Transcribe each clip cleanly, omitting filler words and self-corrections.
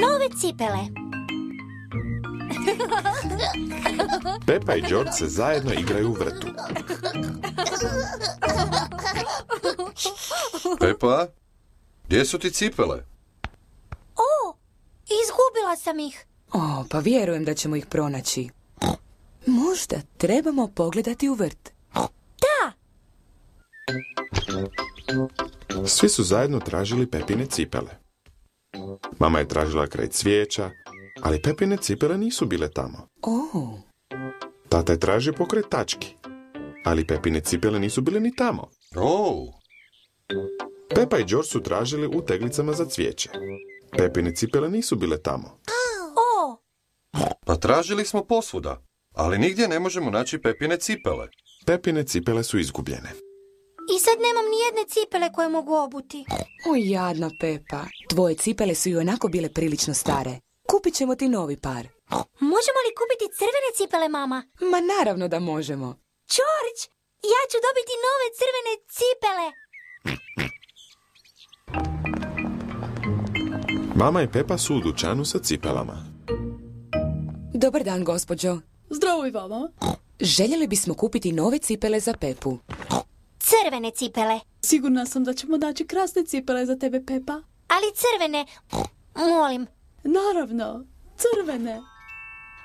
Nove cipele. Pepa i George se zajedno igraju u vrtu. Pepa, gdje su ti cipele? O, izgubila sam ih. O, pa vjerujem da ćemo ih pronaći. Možda trebamo pogledati u vrt. Da. Svi su zajedno tražili Pepine cipele. Mama je tražila kraj cvijeća, ali Pepine cipele nisu bile tamo. O, Tata je tražio pokraj tački, ali Pepine cipele nisu bile ni tamo. Oh, Pepa i George su tražili u teglicama za cvijeće. Pepine cipele nisu bile tamo. O, pa tražili smo posvuda, ali nigdje ne možemo naći Pepine cipele. Pepine cipele su izgubljene. i sad nemam ni jedne cipele koje mogu obuti. o jadna Pepa. Tvoje cipele su i onako bile prilično stare. Kupit ćemo ti novi par. Možemo li kupiti crvene cipele, mama? Ma naravno da možemo. George, ja ću dobiti nove crvene cipele. Mama i Pepa su u dućanu sa cipelama. Dobar dan, gospođo. Zdravo i vama. Željeli bismo kupiti nove cipele za Pepu. Crvene cipele. Sigurna sam da ćemo naći krasne cipele za tebe, Pepa. Ali crvene, molim. Naravno, crvene.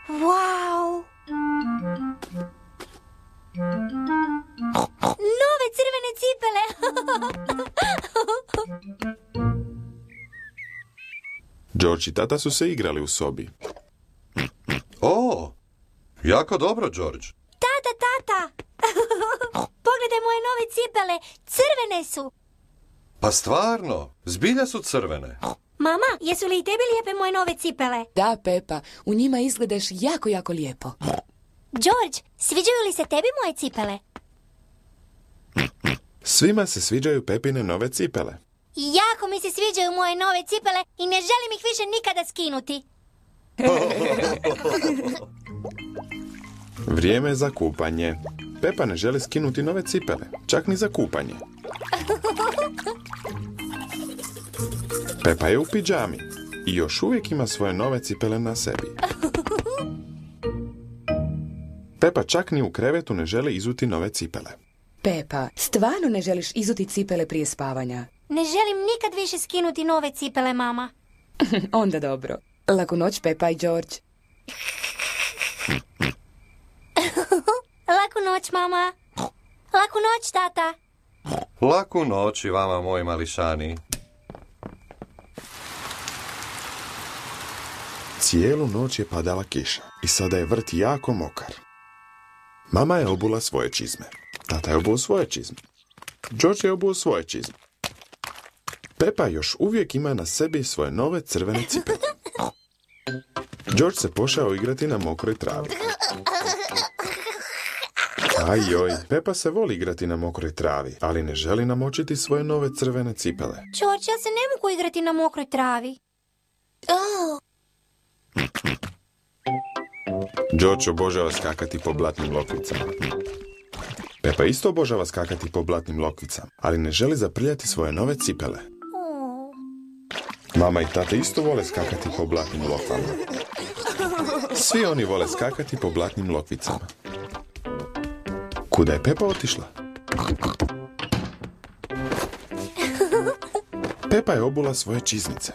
Wow! Nove crvene cipele! George i tata su se igrali u sobi. O, jako dobro, George. Tata! Pogledaj moje nove cipele, crvene su. Pa stvarno, zbilja su crvene. Mama, jesu li i tebi lijepe moje nove cipele? Da, Pepa, u njima izgledaš jako, jako lijepo. George, sviđaju li se tebi moje cipele? Svima se sviđaju Pepine nove cipele. Jako mi se sviđaju moje nove cipele i ne želim ih više nikada skinuti. Vrijeme je za kupanje. Pepa ne želi skinuti nove cipele, čak ni za kupanje. Pepa je u pidžami i još uvijek ima svoje nove cipele na sebi. Pepa čak ni u krevetu ne želi izuti nove cipele. Pepa, stvarno ne želiš izuti cipele prije spavanja? Ne želim nikad više skinuti nove cipele, mama. Onda dobro. Laku noć, Pepa i George. Laku noć, mama. Laku noć, tata. Laku noć i vama, moji mališani. Cijelu noć je padala kiša i sada je vrt jako mokar. Mama je obula svoje čizme. Tata je obuo svoje čizme. George je obuo svoje čizme. Pepa još uvijek ima na sebi svoje nove crvene cipele. George se pošao igrati na mokroj travi. Ajoj, Pepa se voli igrati na mokroj travi, ali ne želi namočiti svoje nove crvene cipele. George, ja se ne mogu igrati na mokroj travi. George obožava skakati po blatnim lokvicama. Pepa isto obožava skakati po blatnim lokvicama, ali ne želi zaprljati svoje nove cipele. Mama i tata isto vole skakati po blatnim lokvama. Svi oni vole skakati po blatnim lokvicama. Kuda je Pepa otišla? Pepa je obula svoje čizmice.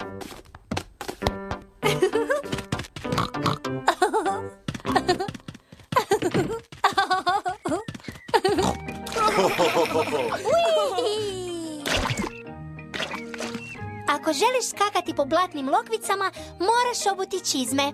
Ako želiš skakati po blatnim lokvicama, moraš obuti čizme.